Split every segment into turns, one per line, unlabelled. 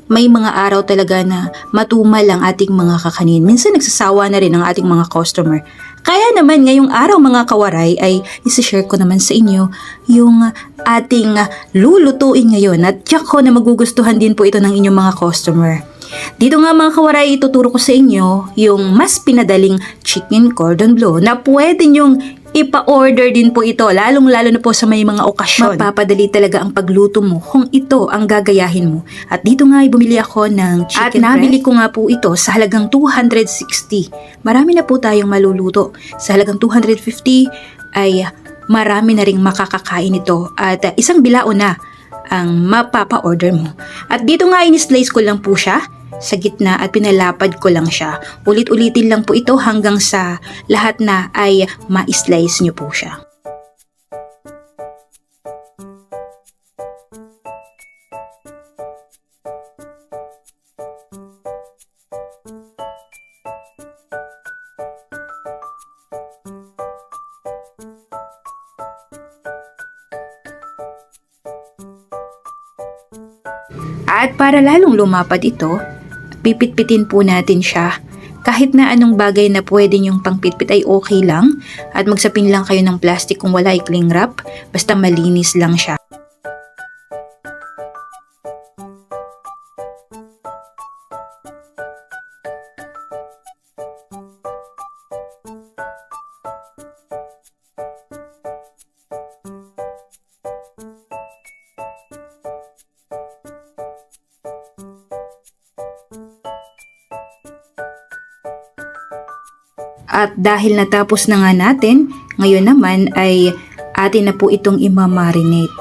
May mga araw talaga na matumal ang ating mga kakanin. Minsan nagsasawa na rin ang ating mga customer. Kaya naman ngayong araw mga kawaray ay isi-share ko naman sa inyo yung ating lulutuin ngayon at tiyak ko na magugustuhan din po ito ng inyong mga customer. Dito nga mga kawaray, ituturo ko sa inyo yung mas pinadaling chicken cordon bleu na pwede nyong ipa-order din po ito, lalong-lalo na po sa may mga okasyon. Mapapadali talaga ang pagluto mo kung ito ang gagayahin mo. At dito nga ay bumili ako ng chicken breast. At nabili ko nga po ito sa halagang 260. Marami na po tayong maluluto. Sa halagang 250 ay marami na ring makakakain ito. At isang bilao na ang mapapa-order mo. At dito nga in-slice ko lang po siya sa gitna at pinalapad ko lang siya. Ulit-ulitin lang po ito hanggang sa lahat na ay ma-slice nyo po siya. At para lalong lumapad ito, pipit-pitin po natin siya. Kahit na anong bagay na pwede nyong pangpitpit ay okay lang. At magsapin lang kayo ng plastic kung wala ay cling wrap. Basta malinis lang siya. At dahil natapos na nga natin, ngayon naman ay atin na po itong imamarinate.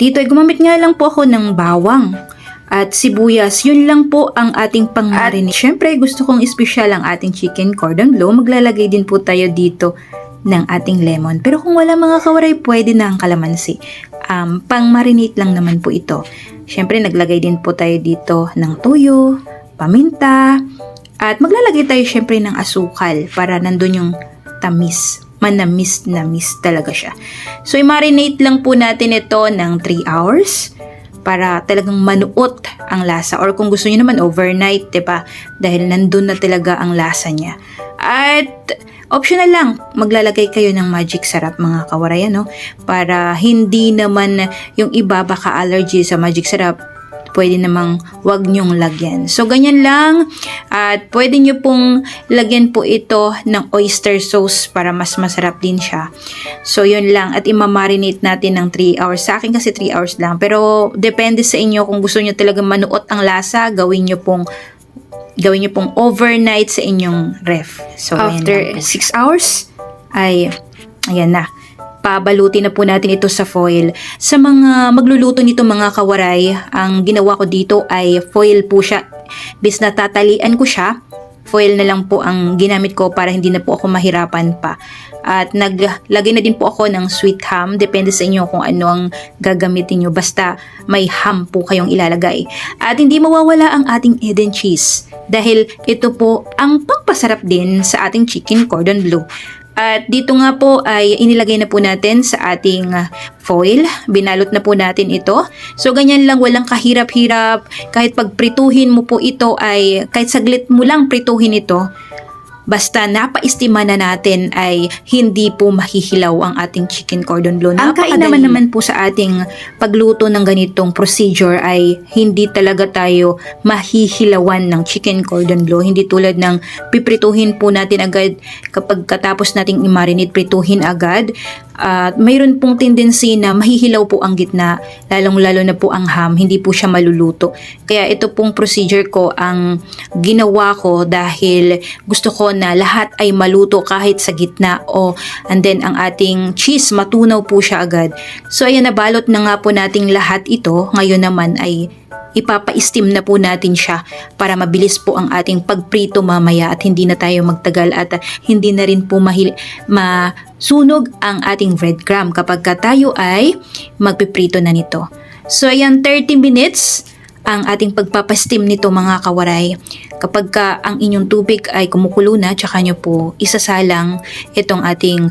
Dito ay gumamit nga lang po ako ng bawang at sibuyas. Yun lang po ang ating pang-marinate. At syempre gusto kong espesyal ang ating chicken cordon bleu. Maglalagay din po tayo dito ng ating lemon. Pero kung wala mga kawaray, pwede na ang kalamansi. Pang-marinate lang naman po ito. Syempre naglagay din po tayo dito ng tuyo, paminta, at maglalagay tayo syempre ng asukal para nandun yung tamis. Manamis-namis talaga siya. So, i-marinate lang po natin ito ng 3 hours para talagang manuot ang lasa. Or kung gusto niyo naman overnight, diba? Dahil nandun na talaga ang lasa niya. At optional lang, maglalagay kayo ng magic sarap mga kawaray, no? Para hindi naman yung iba baka allergy sa magic sarap, pwede namang wag nyong lagyan. So, ganyan lang. At pwede nyo pong lagyan po ito ng oyster sauce para mas masarap din siya. So, yun lang. At imamarinate natin ng 3 hours. Sa akin kasi 3 hours lang. Pero, depende sa inyo kung gusto nyo talaga manuot ang lasa, gawin nyo pong overnight sa inyong ref. So, after 6 hours, ay, ayan na. Pabalutin na po natin ito sa foil. Sa mga magluluto nito mga kawaray, ang ginawa ko dito ay foil po siya. Bis na tatalian ko siya, foil na lang po ang ginamit ko para hindi na po ako mahirapan pa. At naglagay na din po ako ng sweet ham. Depende sa inyo kung ano ang gagamitin nyo. Basta may ham po kayong ilalagay. At hindi mawawala ang ating Eden cheese. Dahil ito po ang pangpasarap din sa ating chicken cordon bleu. At dito nga po ay inilagay na po natin sa ating foil. Binalot na po natin ito. So ganyan lang, walang kahirap-hirap. Kahit pagprituhin mo po ito ay kahit saglit mo lang prituhin ito. Basta napaistima na natin ay hindi po mahihilaw ang ating chicken cordon bleu. Ang kainaman naman po sa ating pagluto ng ganitong procedure ay hindi talaga tayo mahihilawan ng chicken cordon bleu. Hindi tulad ng piprituhin po natin agad kapag katapos nating i-marinate, prituhin agad. At mayroon pong tendency na mahihilaw po ang gitna, lalong-lalo na po ang ham, hindi po siya maluluto. Kaya ito pong procedure ko ang ginawa ko dahil gusto ko na lahat ay maluto kahit sa gitna and then ang ating cheese matunaw po siya agad. So ayan, nabalot na nga po nating lahat ito. Ngayon naman ay ipapa-steam na po natin siya para mabilis po ang ating pagprito mamaya at hindi na tayo magtagal at hindi na rin po masunog ang ating breadcrumb kapag tayo ay magpiprito na nito. So ayan, 30 minutes ang ating pagpapasteam nito mga kawaray. Kapag ang inyong tubig ay kumukulo na, tsaka nyo po isasalang itong ating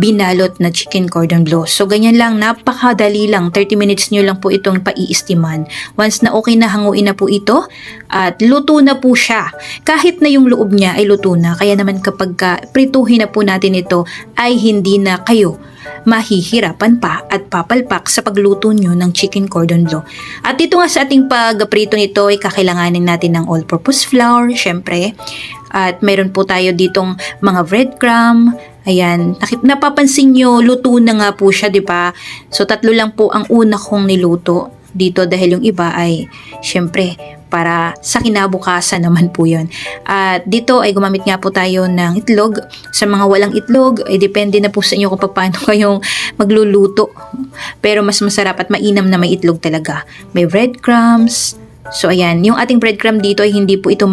binalot na chicken cordon bleu. So ganyan lang, napakadali lang, 30 minutes nyo lang po itong paiistiman. Once na okay na, hanguin na po ito at luto na po siya. Kahit na yung loob niya ay luto na, kaya naman kapag prituhin na po natin ito ay hindi na kayo mahihirapan pa at papalpak sa pagluto nyo ng chicken cordon bleu. At dito nga sa ating pagprito nito ay kakailanganin natin ng all-purpose flour, syempre. At meron po tayo ditong mga breadcrumb. Ayan, napapansin nyo, luto na nga po siya, di ba? So, 3 lang po ang una kong niluto dito dahil yung iba ay, syempre, para sa kinabukasan naman po yun. At dito ay gumamit nga po tayo ng itlog. Sa mga walang itlog, ay depende na po sa inyo kung paano kayong magluluto. Pero mas masarap at mainam na may itlog talaga. May breadcrumbs. So ayan, yung ating breadcrumb dito ay hindi po ito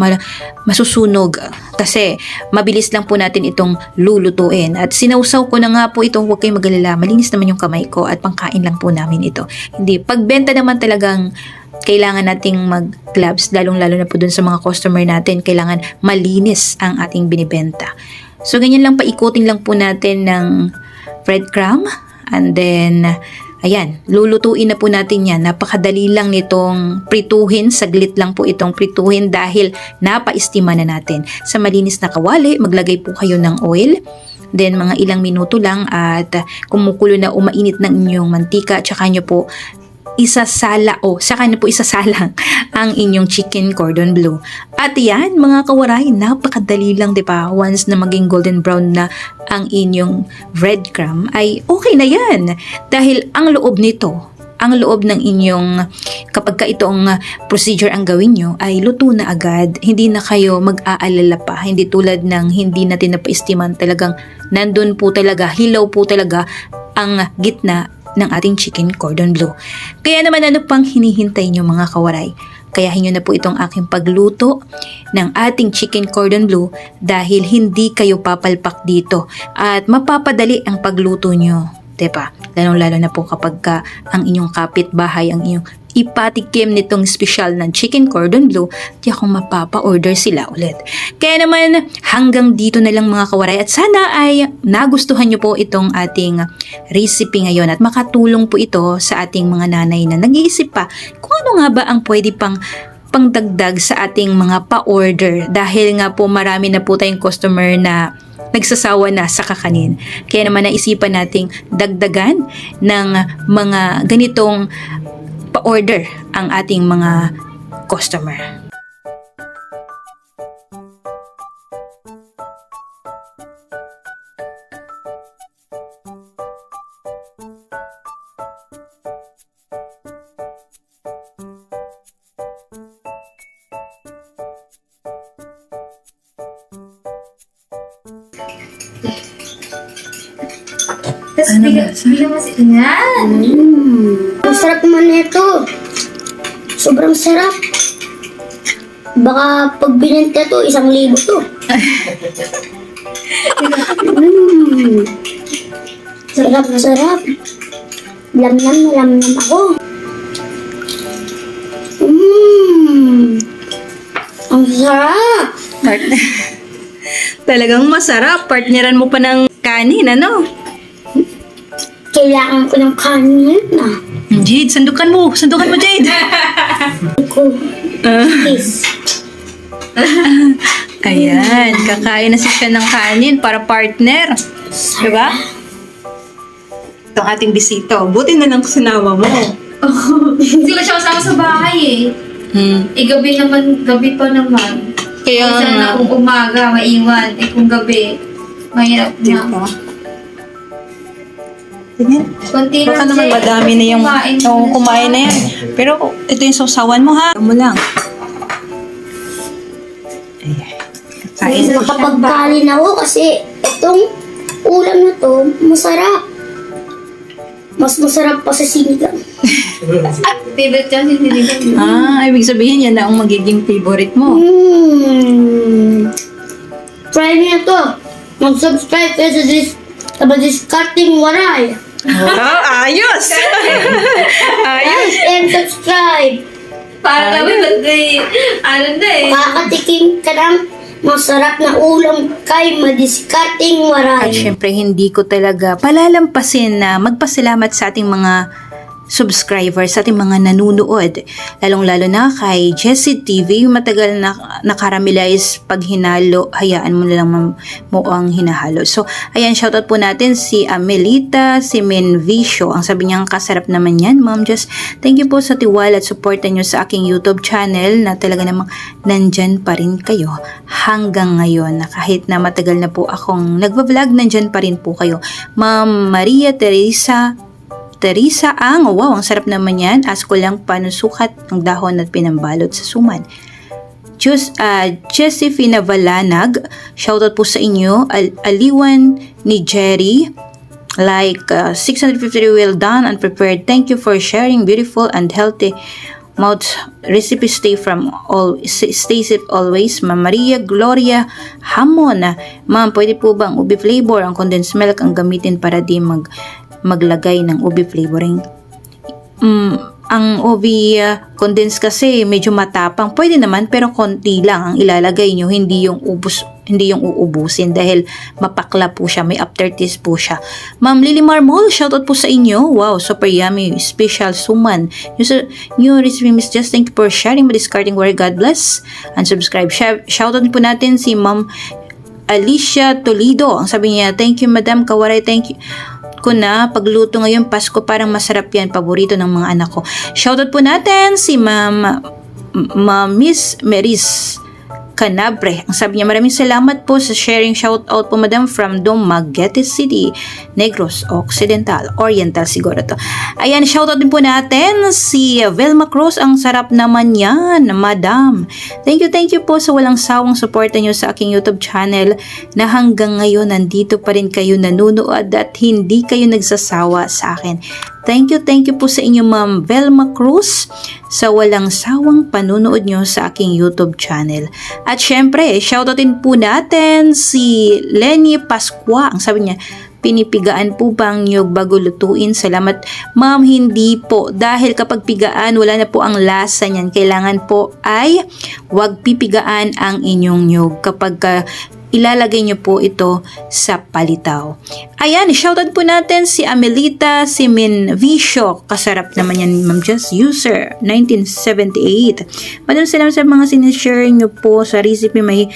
masusunog kasi mabilis lang po natin itong lulutuin. At sinausaw ko na nga po ito, huwag kayong mag-alala, malinis naman yung kamay ko at pangkain lang po namin ito. Hindi, pagbenta naman talagang kailangan nating mag-gloves, lalong-lalo na po dun sa mga customer natin, kailangan malinis ang ating binibenta. So ganyan lang, paikutin lang po natin ng breadcrumb and then ayan, lulutuin na po natin yan. Napakadali lang nitong prituhin. Saglit lang po itong prituhin dahil napaistima na natin. Sa malinis na kawali, maglagay po kayo ng oil. Then mga ilang minuto lang at kumukulo na umainit ng inyong mantika. Tsaka nyo po saka nyo po isasalang ang inyong chicken cordon bleu. At yan, mga kawaray, napakadali lang, di ba? Once na maging golden brown na ang inyong breadcrumb, ay okay na yan. Dahil ang loob nito, ang loob ng inyong, kapag ka itong procedure ang gawin nyo, ay luto na agad. Hindi na kayo mag-aalala pa. Hindi tulad ng hindi natin napaistiman, talagang nandun po talaga, hilaw po talaga ang gitna ng ating chicken cordon bleu. Kaya naman ano pang hinihintay nyo mga kawaray? Kayahin nyo na po itong aking pagluto ng ating chicken cordon bleu dahil hindi kayo papalpak dito at mapapadali ang pagluto nyo. Diba? Lalong-lalo na po kapag ang inyong kapitbahay, ang inyong ipatikim nitong special ng chicken cordon bleu, di akong mapapa-order sila ulit. Kaya naman, hanggang dito na lang mga kawaray at sana ay nagustuhan nyo po itong ating recipe ngayon at makatulong po ito sa ating mga nanay na nag-iisip pa kung ano nga ba ang pwede pangdagdag sa ating mga pa-order dahil nga po marami na po tayong customer na nagsasawa na sa kakanin. Kaya naman naisipan nating dagdagan ng mga ganitong pa-order ang ating mga customer.
Tapos bigyan mo si Inan.
Ang sarap naman nito. Sobrang sarap. Baka pag binenta to, 1,000 to. Sarap na sarap. Lamnam na lamnam ako. Ang sarap.
Talagang masarap. Partneran mo pa ng kanin, ano?
Kailangan ko ng kanin na.
Jade, sandukan mo. Sandukan mo, Jade.
Ko. Kiss.
Ayan, kakain na siya ng kanin para partner. Diba? Itong ating bisito. Buti na lang sinama mo.
Hindi ko siya kasama sa bahay eh. Gabi pa naman.
Kaya
Minsan
nga.
na kung umaga, maiwan. Kung gabi, mahirap na.
Diba? Tingnan.
Konti
Baka
lang
naman
siya.
madami na yung kumain na yan. Pero ito yung sausawan mo ha. Mo lang. Ayan. Kain.
Nakapagkanin ako kasi itong ulam na to, masarap. Mas masarap pa sa sinigang.
Favorite niya si Sinigang.
Ibig sabihin yan na ang magiging favorite mo.
Try niyo to. Mag-subscribe kayo sa Discarding Waray.
Wow, ayos! Ayos!
And subscribe.
Para kami, ba't ano na eh.
Makakatikim ka ng masarap na ulam kay madiskarting
At
waray.
syempre, hindi ko talaga palalampasin na magpasalamat sa ating mga subscribers, sa ating mga nanunood. Lalong-lalo na kay Jessie TV, matagal na nakaramilize pag hinalo, hayaan mo na lang mo ang hinahalo. So, ayan, shoutout po natin si Amelita, si Menvicio. Ang sabi niya, kasarap naman yan, Ma'am Just. Thank you po sa tiwala at suporta nyo sa aking YouTube channel na talaga namang nandyan pa rin kayo hanggang ngayon. Na kahit na matagal na po akong nagva-vlog, nandyan pa rin po kayo. Ma'am Maria Teresa ang, wow, ang sarap naman yan. Ask ko lang panusukat ng dahon at pinambalot sa suman. Josephina Valanag, shoutout po sa inyo. Aliwan ni Jerry, like 653, well done and prepared. Thank you for sharing beautiful and healthy mouth recipe. Stay safe always. Ma'am Maria Gloria Hamon, ma'am, pwede po bang ubi flavor ang condensed milk ang gamitin para di maglagay ng ubi flavoring? Ang ubi condensed kasi medyo matapang. Pwede naman pero konti lang ang ilalagay nyo, hindi yung uubusin dahil mapakla po siya, may aftertaste po siya. Ma'am Lily Marmol, shoutout po sa inyo. Wow, super yummy, special suman. New recipe, Miss Just, thank you for sharing my discarding word. God bless and subscribe. Shoutout po natin si Ma'am Alicia Toledo. Ang sabi niya, thank you Madam Kawaray, thank you ko na pagluto ngayon Pasko, parang masarap yan, paborito ng mga anak ko. Shoutout po natin si Ma'am Miss Meris Canabre. Ang sabi niya, maraming salamat po sa sharing. Shout out po madam from Dumaguete City, Negros Occidental, Oriental siguro to. Ayan, shout out din po natin si Velma Cruz. Ang sarap naman yan, madam. Thank you po sa walang sawang suporta nyo sa aking YouTube channel na hanggang ngayon nandito pa rin kayo nanunood at hindi kayo nagsasawa sa akin. Thank you po sa inyo Ma'am Velma Cruz sa walang sawang panunood nyo sa aking YouTube channel. At syempre, shoutoutin po natin si Lenny Pasqua. Ang sabi niya, pinipigaan po bang nyug bago lutuin? Salamat ma'am, hindi po. Dahil kapag pigaan, wala na po ang lasa niyan. Kailangan po ay wag pipigaan ang inyong nyug kapag ilalagay nyo po ito sa palitaw. Ayan, shoutout po natin si Amelita, si Menvicio. Kasarap naman yan, Ma'am Just User, 1978. Madam, salamat sa mga sinishare nyo po sa recipe. May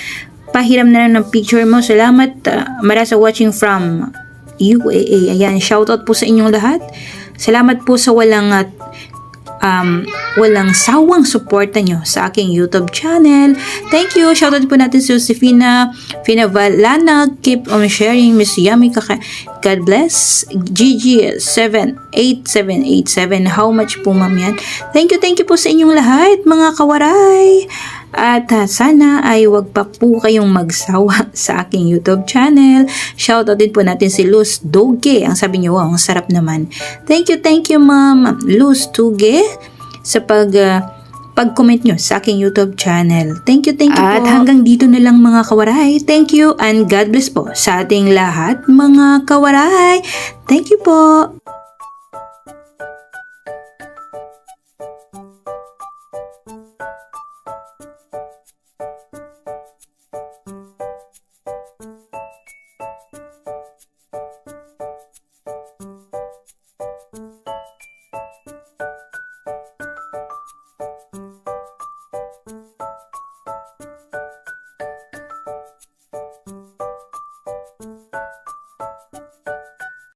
pahiram na lang ng picture mo. Salamat, Marasa watching from UAA. Ayan, shoutout po sa inyong lahat. Salamat po sa walang sawang suporta nyo sa aking YouTube channel. Thank you. Shoutout po natin si Josefina Valanag. Keep on sharing, Miss Yummy. God bless. GG78787. How much po ma'am yan? Thank you po sa inyong lahat, mga kawaray. At sana ay wag pa po kayong magsawa sa aking YouTube channel. Shoutout din po natin si Luz Doge. Ang sabi niyo, wow, ang sarap naman. Thank you ma'am Luz Doge sa pag-comment nyo sa aking YouTube channel. Thank you po. At hanggang dito na lang mga kawaray. Thank you and God bless po sa ating lahat mga kawaray. Thank you po.